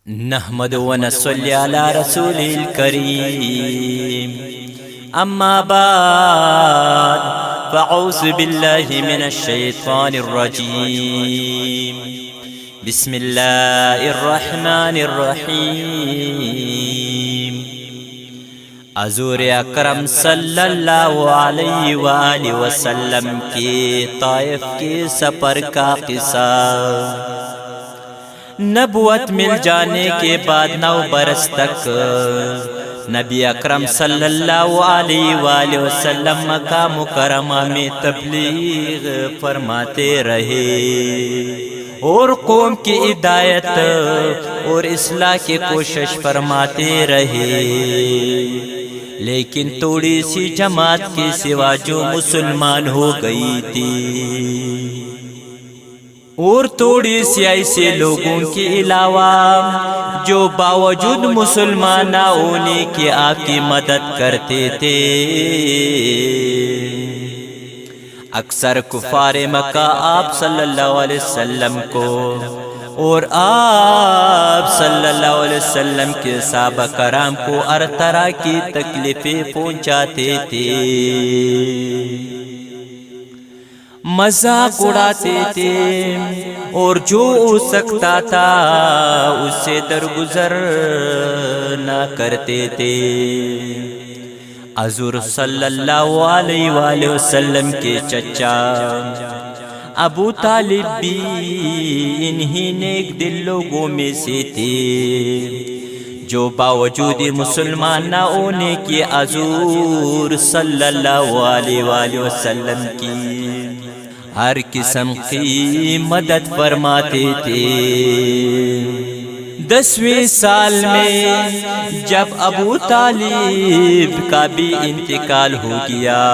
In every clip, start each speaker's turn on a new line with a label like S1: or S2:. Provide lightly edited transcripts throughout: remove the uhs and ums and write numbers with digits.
S1: نحمد و نصلی علی رسول الکریم اما بعد فاعوذ باللہ من الشیطان الرجیم بسم اللہ الرحمن الرحیم حضور اکرم صلی اللہ علیہ وآلہ وسلم کے طائف کے سفر کا قصہ۔ نبوت مل جانے کے بعد 9 برس تک نبی اکرم صلی اللہ علیہ وآلہ وسلم مکہ مکرمہ میں تبلیغ فرماتے رہے اور قوم کی ہدایت اور اصلاح کی کوشش فرماتے رہے، لیکن تھوڑی سی جماعت کے سوا جو مسلمان ہو گئی تھی اور تھوڑی سی ایسے لوگوں کے علاوہ جو باوجود مسلمان نہ ہونے کے آپ کی مدد کرتے تھے۔ اکثر کفار مکہ آپ صلی اللہ علیہ وسلم کو اور آپ صلی اللہ علیہ وسلم کے صحابہ کرام کو ہر طرح کی تکلیفیں پہنچاتے تھے، مذاق اڑاتے تھے اور جو ہو سکتا تھا اس سے درگزر نہ کرتے تھے۔ حضور صلی اللہ علیہ وآلہ وسلم کے چچا ابو طالب بھی انہی نیک دل لوگوں میں سے تھے جو باوجود مسلمان نہ ہونے کے حضور صلی اللہ علیہ وآلہ وسلم کی ہر قسم کی مدد فرماتے تھے۔ 10ویں سال میں جب ابو طالب کا بھی انتقال ہو گیا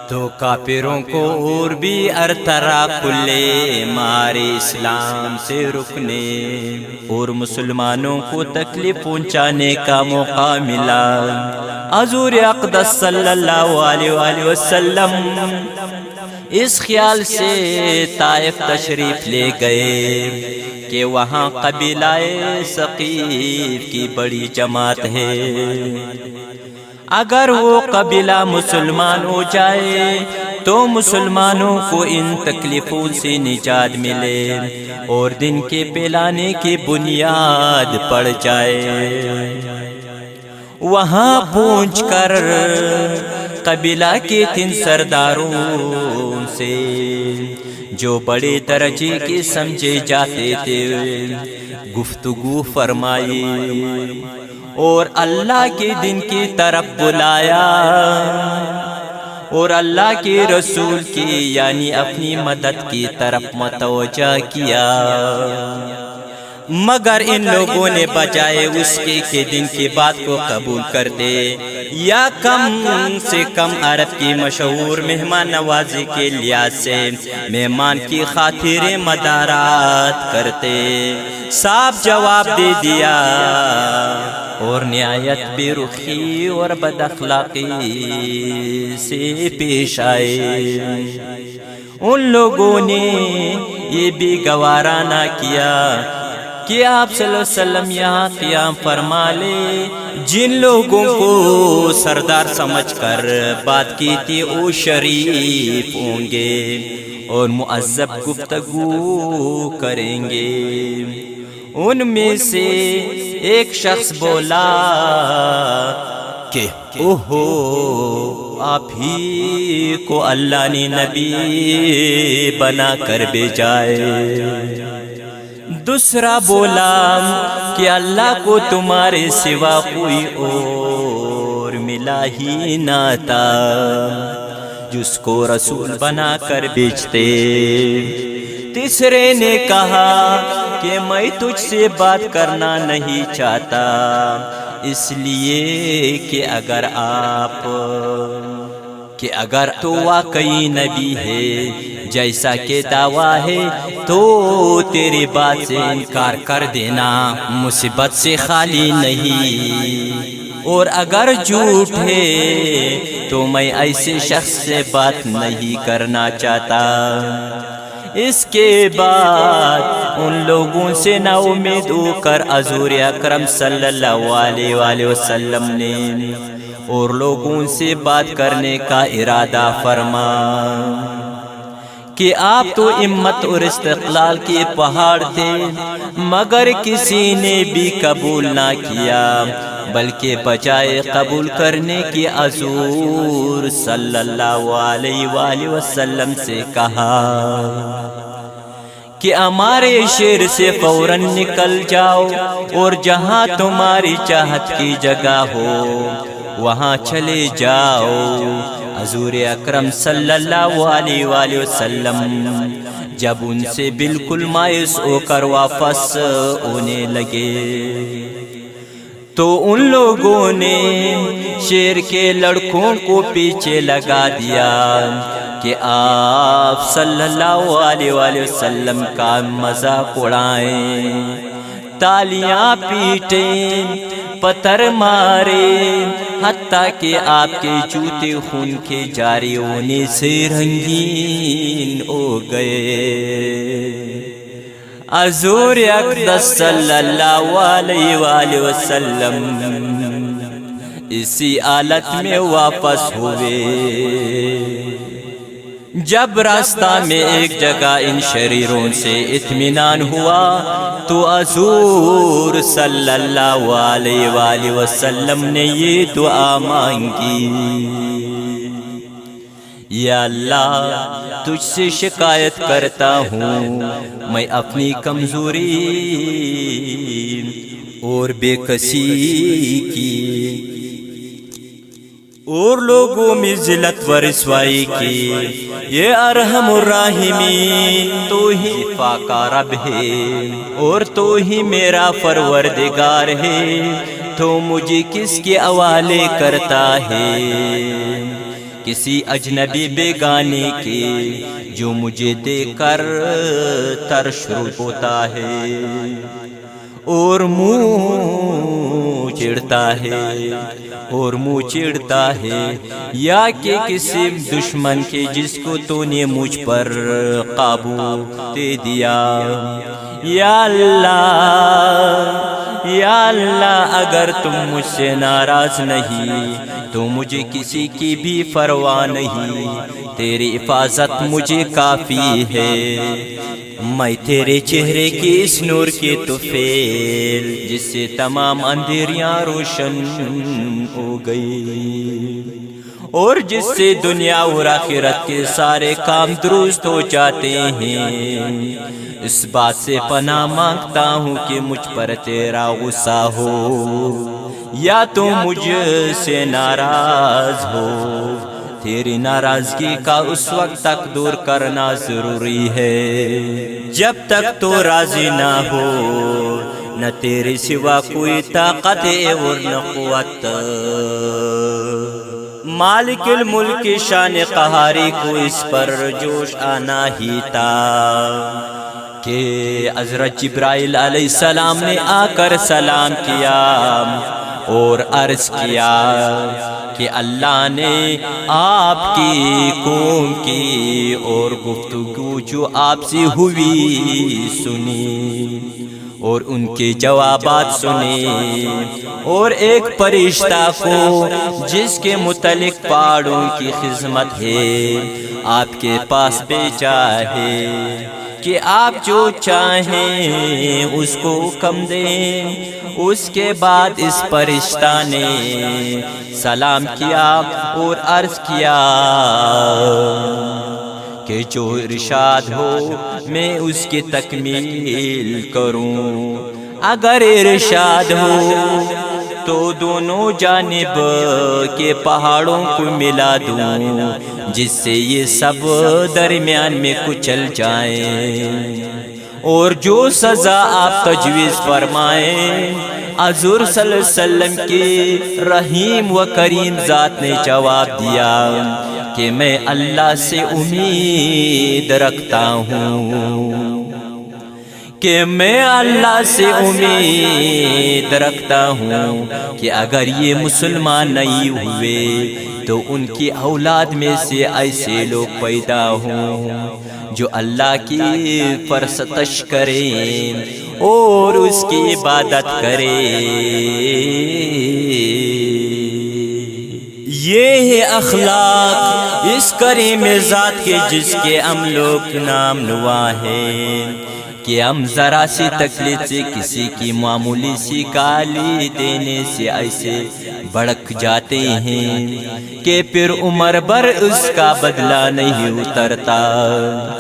S1: تو کافروں کو اور بھی ہر طرح کھلے مارے اسلام سے رکنے اور مسلمانوں کو تکلیف پہنچانے کا موقع ملا۔ حضور اقدس صلی اللہ علیہ وآلہ وسلم اس خیال سے طائف تشریف لے گئے کہ وہاں قبیلہ ثقیف کی بڑی جماعت ہے، اگر وہ قبیلہ مسلمان ہو جائے تو مسلمانوں کو ان تکلیفوں سے نجات ملے اور دن کے پھیلانے کی بنیاد پڑ جائے۔ وہاں پہنچ کر قبیلہ کے 3 سرداروں سے جو بڑے درجے کے سمجھے جاتے تھے گفتگو فرمائی اور اللہ کے دن کی طرف بلایا اور اللہ کے رسول کی یعنی اپنی مدد کی طرف متوجہ کیا، مگر ان لوگوں نے بجائے اس کے دن کی بات کو قبول کر دے یا کم سے کم عرب کی مشہور مہمان نوازی کے لحاظ سے مہمان کی خاطر مدارات کرتے، صاف جواب دے دیا اور نہایت بے رخی اور بد اخلاقی سے پیش آئے۔ ان لوگوں نے یہ بھی گوارا نہ کیا کہ آپ صلی اللہ علیہ وسلم یہاں قیام فرما لے۔ جن لوگوں کو سردار سمجھ کر بات کی تھی وہ شریف ہوں گے اور معذب گفتگو کریں گے۔ ان میں سے ایک شخص بولا کہ اوہو، آپ ہی کو اللہ نے نبی بنا کر بھیجائے۔ دوسرا بولا کہ اللہ کو تمہارے سوا کوئی اور ملا ہی نہ تھا جس کو رسول بنا کر بھیجتے۔ تیسرے نے کہا کہ میں تجھ سے بات کرنا نہیں چاہتا، اس لیے کہ اگر تو واقعی نبی ہے جیسا کہ دعویٰ ہے تو تیری بات سے انکار کر دینا مصیبت سے خالی نہیں، اور اگر جھوٹ ہے تو میں ایسے شخص سے بات نہیں کرنا چاہتا۔ اس کے بعد ان لوگوں سے نا امید ہو کر حضور اکرم صلی اللہ علیہ وآلہ وسلم نے اور لوگوں سے بات کرنے کا ارادہ فرما کہ آپ تو ہمت اور استقلال کے پہاڑ تھے، مگر کسی نے بھی قبول نہ کیا، بلکہ بجائے قبول کرنے کی حضور صلی اللہ علیہ وآلہ وسلم سے کہا کہ ہمارے شہر سے فوراً نکل جاؤ اور جہاں تمہاری چاہت کی جگہ ہو وہاں چلے جاؤ۔ حضور اکرم صلی اللہ علیہ وآلہ وسلم جب ان سے بالکل مایوس ہو کر واپس ہونے لگے تو ان لوگوں نے شیر کے لڑکوں کو پیچھے لگا دیا کہ آپ صلی اللہ علیہ وآلہ وسلم کا مذاق اڑائیں، تالیاں پیٹیں، پتھر مارے، حتیٰ کہ آپ کے جوتے خون کے جاری ہونے سے رنگین ہو گئے۔ حضور اقدس صلی اللہ علیہ وآلہ وسلم اسی حالت میں واپس ہوئے۔ جب راستہ میں ایک جگہ ان شریروں سے اطمینان ہوا تو حضور صلی اللہ علیہ وآلہ وسلم نے یہ دعا مانگی، یا اللہ تجھ سے شکایت کرتا ہوں، میں اپنی کمزوری اور بے کسی کی اور لوگوں میں ذلت و رسوائی کی، یہ ارحم الراحمین تو ہی پاکا رب ہے اور تو ہی میرا پروردگار ہے، تو مجھے کس کے حوالے کرتا ہے؟ کسی اجنبی بیگانے کے جو مجھے دیکھ کر ترش ہوتا ہے اور منہ چڑھتا ہے، یا کہ کسی دشمن کے جس کو تو نے مجھ پر قابو دے دیا۔ یا اللہ اگر تم مجھ سے ناراض نہیں تو مجھے کسی کی بھی پرواہ نہیں، تیری حفاظت مجھے کافی ہے، میں تیرے چہرے کے اس نور کے طفیل جس سے تمام اندھیریاں روشن ہو گئی اور جس سے دنیا اور آخرت کے سارے کام درست ہو جاتے ہیں، اس بات سے پناہ مانگتا ہوں کہ مجھ پر تیرا غصہ ہو یا تو مجھ سے ناراض ہو۔ تیری ناراضگی کا اس وقت تک دور کرنا ضروری ہے جب تک تو راضی نہ ہو، نہ تیرے سوا کوئی طاقت ہے اور نہ قوت۔ مالک الملک شان قہاری کو اس پر جوش آنا ہی تھا کہ حضرت جبرائیل علیہ السلام نے آ کر سلام کیا اور عرض کیا کہ اللہ نے آپ کی قوم کی اور گفتگو جو آپ سے ہوئی سنی اور ان کے جوابات سنے، اور ایک فرشتہ کو جس کے متعلق پہاڑوں کی خدمت ہے آپ کے پاس بھیجا ہے کہ آپ جو چاہیں اس کو حکم دیں۔ اس کے بعد اس فرشتہ نے سلام کیا اور عرض کیا کہ جو ارشاد ہو میں اس کی تکمیل کروں، اگر ارشاد ہو تو دونوں جانب کے پہاڑوں کو ملا دوں جس سے یہ سب درمیان میں کچل جائیں، اور جو سزا آپ تجویز فرمائیں۔ حضور صلی اللہ علیہ وسلم کی رحیم و کریم ذات نے جواب دیا کہ میں اللہ سے امید رکھتا ہوں کہ میں اللہ سے امید رکھتا ہوں کہ اگر یہ مسلمان نہیں ہوئے تو ان کی اولاد میں سے ایسے لوگ پیدا ہوں جو اللہ کی پرستش کریں اور اس کی عبادت کریں۔ یہ ہے اخلاق اس کریم ذات کے جس کے ہم لوگ نام نوا ہیں کہ ہم ذرا سی تکلیف سے کسی کی معمولی سی گالی دینے سے ایسے بھڑک جاتے ہیں کہ پھر عمر بھر اس کا بدلہ نہیں اترتا،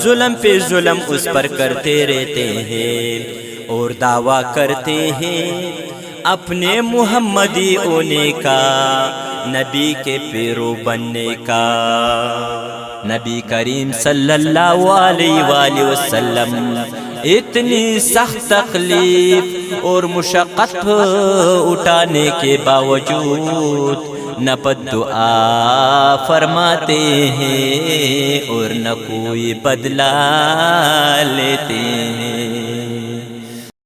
S1: ظلم پہ ظلم اس پر کرتے رہتے ہیں اور دعویٰ کرتے ہیں اپنے محمدی ہونے کا، نبی کے پیرو بننے کا۔ نبی کریم صلی اللہ علیہ وآلہ وسلم اتنی سخت تکلیف اور مشقت اٹھانے کے باوجود نہ بددعا فرماتے ہیں اور نہ کوئی بدلہ لیتے ہیں۔